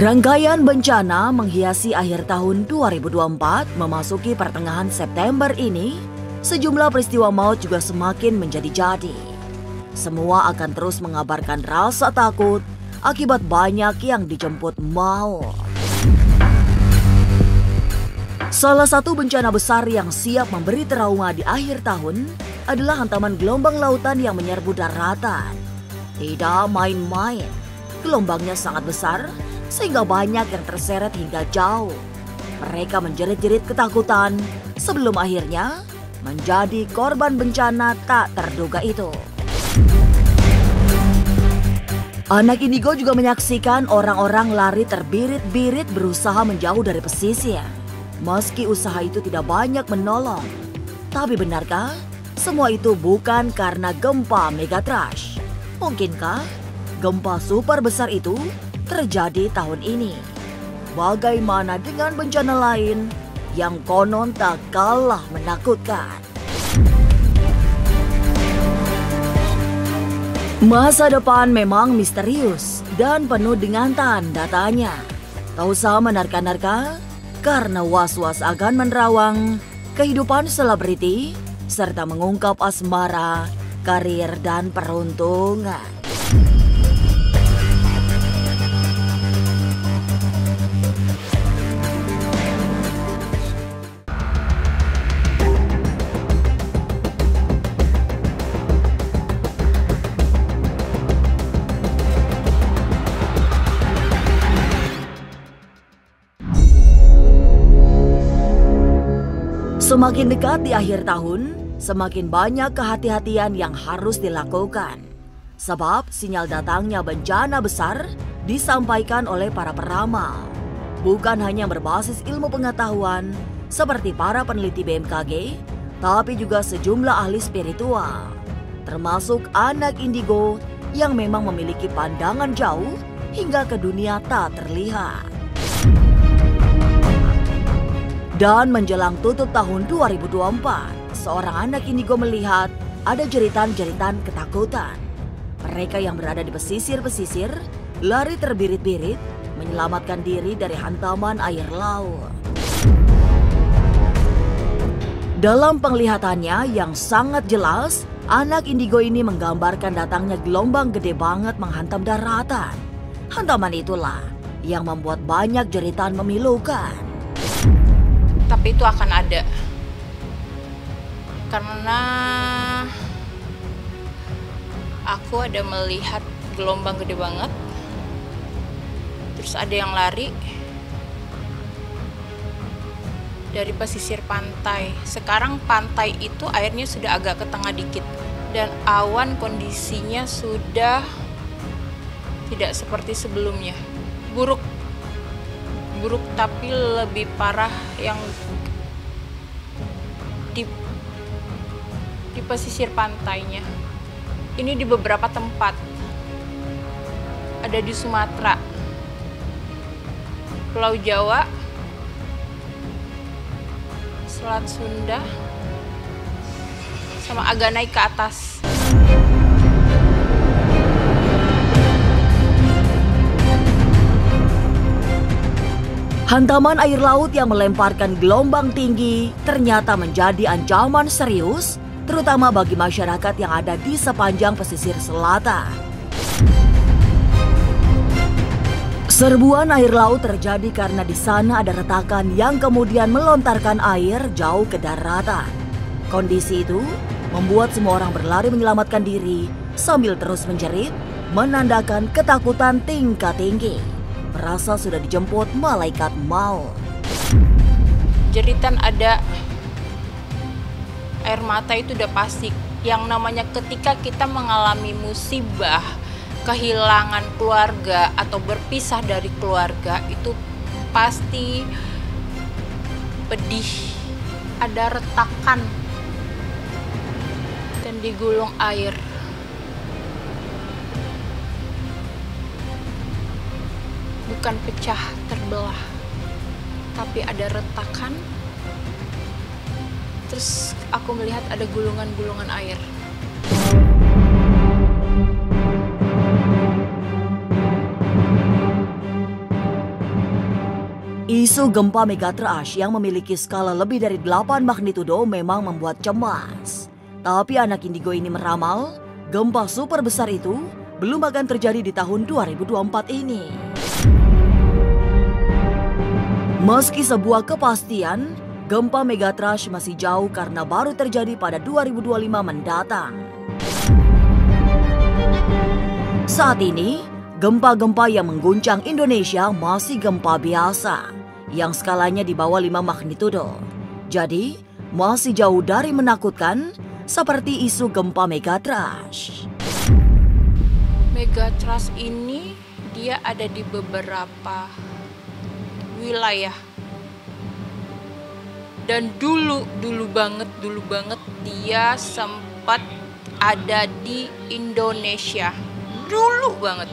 Rangkaian bencana menghiasi akhir tahun 2024 memasuki pertengahan September ini, sejumlah peristiwa maut juga semakin menjadi-jadi. Semua akan terus mengabarkan rasa takut akibat banyak yang dijemput maut. Salah satu bencana besar yang siap memberi trauma di akhir tahun adalah hantaman gelombang lautan yang menyerbu daratan. Tidak main-main, gelombangnya sangat besar sehingga banyak yang terseret hingga jauh. Mereka menjerit-jerit ketakutan sebelum akhirnya menjadi korban bencana tak terduga itu. Anak indigo juga menyaksikan orang-orang lari terbirit-birit berusaha menjauh dari pesisir. Meski usaha itu tidak banyak menolong, tapi benarkah semua itu bukan karena gempa megatrash? Mungkinkah gempa super besar itu terjadi tahun ini? Bagaimana dengan bencana lain yang konon tak kalah menakutkan? Masa depan memang misterius dan penuh dengan tanda tanya. Tak usah menerka-nerka karena was-was akan menerawang kehidupan selebriti serta mengungkap asmara, karir, dan peruntungan. Semakin dekat di akhir tahun, semakin banyak kehati-hatian yang harus dilakukan. Sebab sinyal datangnya bencana besar disampaikan oleh para peramal. Bukan hanya berbasis ilmu pengetahuan seperti para peneliti BMKG, tapi juga sejumlah ahli spiritual. Termasuk anak indigo yang memang memiliki pandangan jauh hingga ke dunia tak terlihat. Dan menjelang tutup tahun 2024, seorang anak indigo melihat ada jeritan-jeritan ketakutan. Mereka yang berada di pesisir-pesisir lari terbirit-birit menyelamatkan diri dari hantaman air laut. Dalam penglihatannya yang sangat jelas, anak indigo ini menggambarkan datangnya gelombang gede banget menghantam daratan. Hantaman itulah yang membuat banyak jeritan memilukan. Tapi itu akan ada, karena aku ada melihat gelombang gede banget, terus ada yang lari dari pesisir pantai. Sekarang pantai itu airnya sudah agak ke tengah dikit, dan awan kondisinya sudah tidak seperti sebelumnya. Buruk tapi lebih parah yang di pesisir pantainya. Ini di beberapa tempat. Ada di Sumatera, Pulau Jawa, Selat Sunda, sama agak naik ke atas. Hantaman air laut yang melemparkan gelombang tinggi ternyata menjadi ancaman serius, terutama bagi masyarakat yang ada di sepanjang pesisir selatan. Serbuan air laut terjadi karena di sana ada retakan yang kemudian melontarkan air jauh ke daratan. Kondisi itu membuat semua orang berlari menyelamatkan diri sambil terus menjerit, menandakan ketakutan tingkat tinggi. Merasa sudah dijemput malaikat maut. Jeritan ada, air mata itu udah pasti. Yang namanya ketika kita mengalami musibah, kehilangan keluarga atau berpisah dari keluarga, itu pasti pedih. Ada retakan dan digulung air. Bukan pecah, terbelah, tapi ada retakan. Terus aku melihat ada gulungan-gulungan air. Isu gempa megatrash yang memiliki skala lebih dari 8 magnitudo memang membuat cemas. Tapi anak indigo ini meramal, gempa super besar itu belum akan terjadi di tahun 2024 ini. Meski sebuah kepastian, gempa megatrash masih jauh karena baru terjadi pada 2025 mendatang. Saat ini, gempa-gempa yang mengguncang Indonesia masih gempa biasa, yang skalanya di bawah 5 magnitudo. Jadi, masih jauh dari menakutkan seperti isu gempa megatrash. Megatrash ini dia ada di beberapa wilayah. Dan dulu banget dia sempat ada di Indonesia. Dulu banget.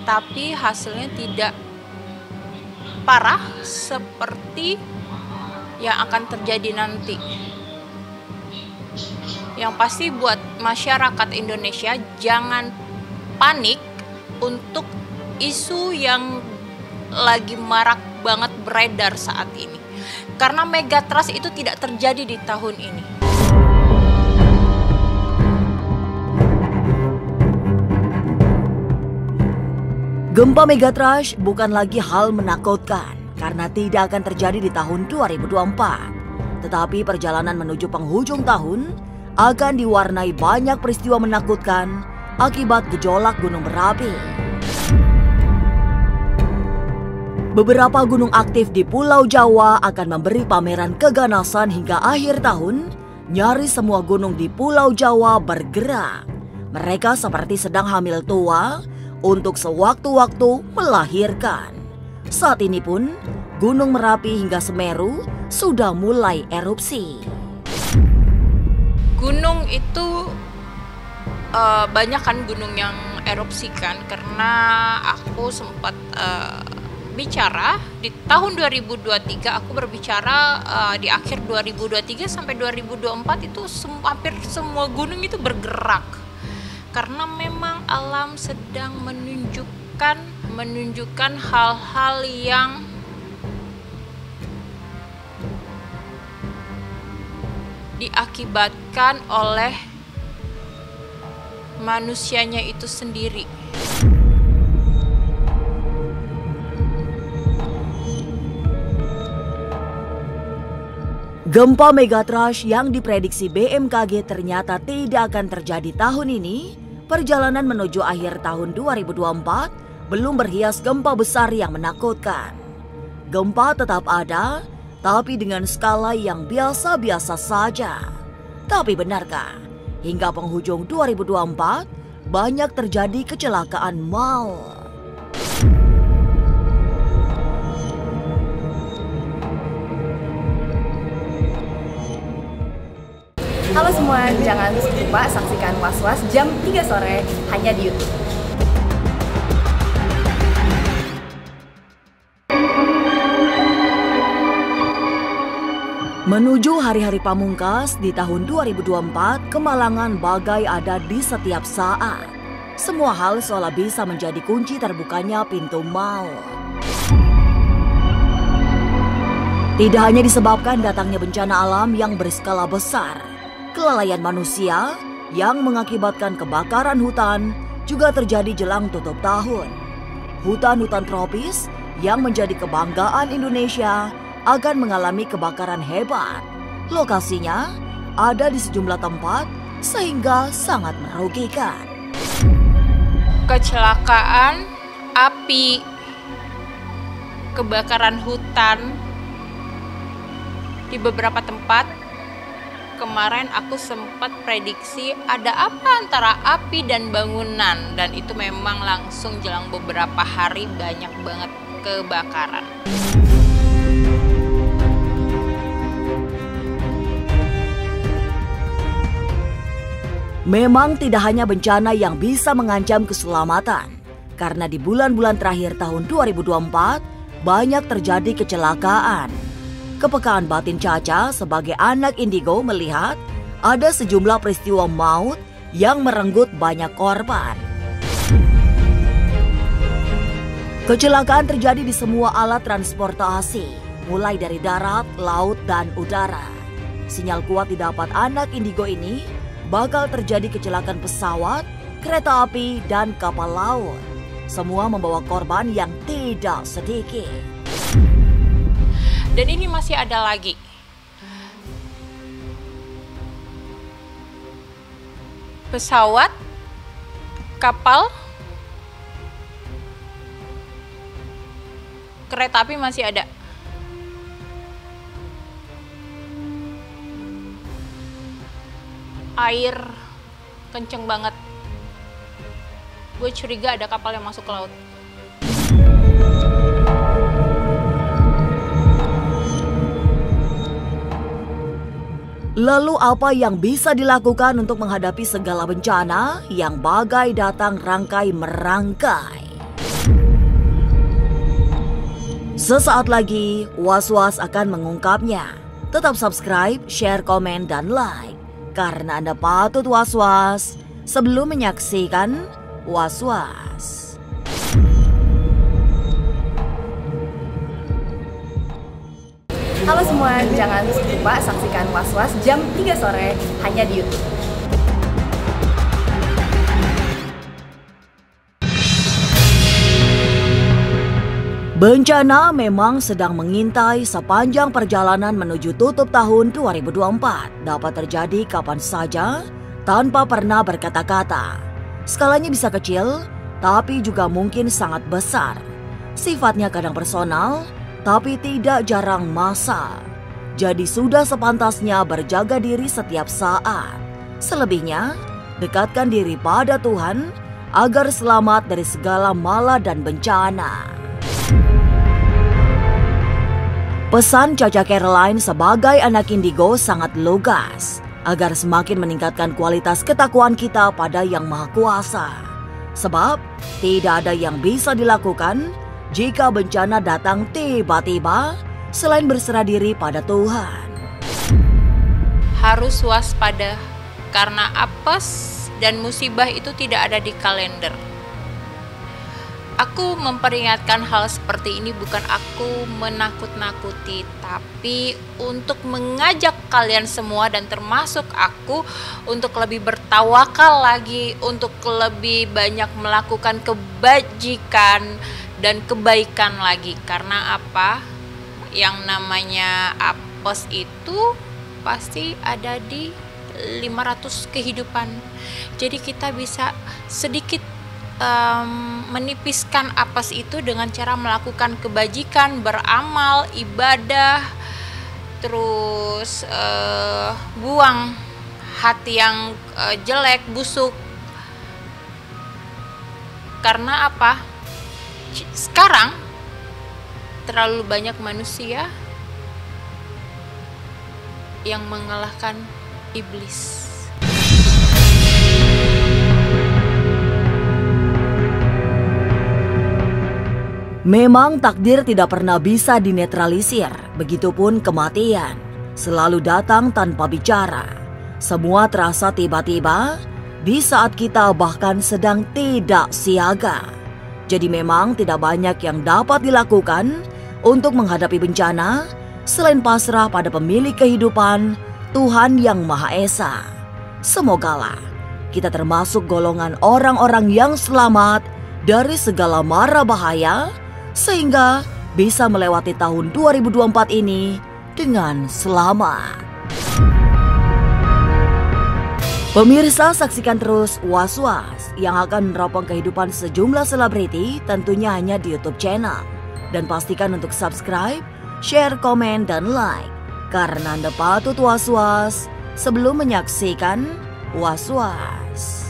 Tapi hasilnya tidak parah seperti yang akan terjadi nanti. Yang pasti buat masyarakat Indonesia jangan panik untuk isu yang lagi marak banget beredar saat ini. Karena megatrash itu tidak terjadi di tahun ini. Gempa megatrash bukan lagi hal menakutkan karena tidak akan terjadi di tahun 2024. Tetapi perjalanan menuju penghujung tahun akan diwarnai banyak peristiwa menakutkan akibat gejolak gunung berapi. Beberapa gunung aktif di Pulau Jawa akan memberi pameran keganasan hingga akhir tahun. Nyaris semua gunung di Pulau Jawa bergerak. Mereka seperti sedang hamil tua untuk sewaktu-waktu melahirkan. Saat ini pun, Gunung Merapi hingga Semeru sudah mulai erupsi. Gunung itu banyak kan gunung yang erupsi kan, karena aku sempat bicara di tahun 2023, aku berbicara di akhir 2023 sampai 2024 itu hampir semua gunung itu bergerak. Karena memang alam sedang menunjukkan hal-hal yang diakibatkan oleh manusianya itu sendiri. Gempa megatrash yang diprediksi BMKG ternyata tidak akan terjadi tahun ini. Perjalanan menuju akhir tahun 2024 belum berhias gempa besar yang menakutkan. Gempa tetap ada, tapi dengan skala yang biasa-biasa saja. Tapi benarkah hingga penghujung 2024 banyak terjadi kecelakaan mal? Halo semua, jangan lupa saksikan Was-Was jam 3 sore hanya di YouTube. Menuju hari-hari pamungkas di tahun 2024, kemalangan bagai ada di setiap saat. Semua hal seolah bisa menjadi kunci terbukanya pintu maut. Tidak hanya disebabkan datangnya bencana alam yang berskala besar, kelalaian manusia yang mengakibatkan kebakaran hutan juga terjadi jelang tutup tahun. Hutan-hutan tropis yang menjadi kebanggaan Indonesia akan mengalami kebakaran hebat. Lokasinya ada di sejumlah tempat sehingga sangat merugikan. Kecelakaan, api, kebakaran hutan di beberapa tempat. Kemarin aku sempat prediksi ada apa antara api dan bangunan, dan itu memang langsung jelang beberapa hari banyak banget kebakaran. Memang tidak hanya bencana yang bisa mengancam keselamatan, karena di bulan-bulan terakhir tahun 2024 banyak terjadi kecelakaan. Kepekaan batin Caca sebagai anak indigo melihat ada sejumlah peristiwa maut yang merenggut banyak korban. Kecelakaan terjadi di semua alat transportasi, mulai dari darat, laut, dan udara. Sinyal kuat didapat anak indigo ini bakal terjadi kecelakaan pesawat, kereta api, dan kapal laut. Semua membawa korban yang tidak sedikit. Dan ini masih ada lagi. Pesawat, kapal, kereta api masih ada. Air kenceng banget. Gue curiga ada kapal yang masuk ke laut. Lalu apa yang bisa dilakukan untuk menghadapi segala bencana yang bagai datang rangkai merangkai? Sesaat lagi, Was-Was akan mengungkapnya. Tetap subscribe, share, komen, dan like. Karena Anda patut was-was sebelum menyaksikan Was-Was. Halo semua, jangan lupa saksikan Was-Was jam 3 sore hanya di YouTube. Bencana memang sedang mengintai sepanjang perjalanan menuju tutup tahun 2024. Dapat terjadi kapan saja tanpa pernah berkata-kata. Skalanya bisa kecil, tapi juga mungkin sangat besar. Sifatnya kadang personal, tapi tidak jarang massal. Jadi sudah sepantasnya berjaga diri setiap saat. Selebihnya, dekatkan diri pada Tuhan agar selamat dari segala mala dan bencana. Pesan Caca Caroline sebagai anak indigo sangat lugas, agar semakin meningkatkan kualitas ketakwaan kita pada Yang Maha Kuasa. Sebab tidak ada yang bisa dilakukan jika bencana datang tiba-tiba selain berserah diri pada Tuhan. Harus waspada, karena apes dan musibah itu tidak ada di kalender. Aku memperingatkan hal seperti ini bukan aku menakut-nakuti, tapi untuk mengajak kalian semua dan termasuk aku untuk lebih bertawakal lagi, untuk lebih banyak melakukan kebajikan dan kebaikan lagi. Karena apa? Yang namanya apes itu pasti ada di 500 kehidupan. Jadi kita bisa sedikit menipiskan apes itu dengan cara melakukan kebajikan, beramal, ibadah, terus buang hati yang jelek, busuk. Karena apa? Sekarang terlalu banyak manusia yang mengalahkan iblis. Memang takdir tidak pernah bisa dinetralisir, begitupun kematian. Selalu datang tanpa bicara. Semua terasa tiba-tiba di saat kita bahkan sedang tidak siaga. Jadi memang tidak banyak yang dapat dilakukan untuk menghadapi bencana selain pasrah pada pemilik kehidupan, Tuhan Yang Maha Esa. Semogalah kita termasuk golongan orang-orang yang selamat dari segala mara bahaya, sehingga bisa melewati tahun 2024 ini dengan selamat. Pemirsa, saksikan terus Was-Was yang akan meneropong kehidupan sejumlah selebriti, tentunya hanya di YouTube channel. Dan pastikan untuk subscribe, share, komen, dan like. Karena Anda patut was-was sebelum menyaksikan Was-Was.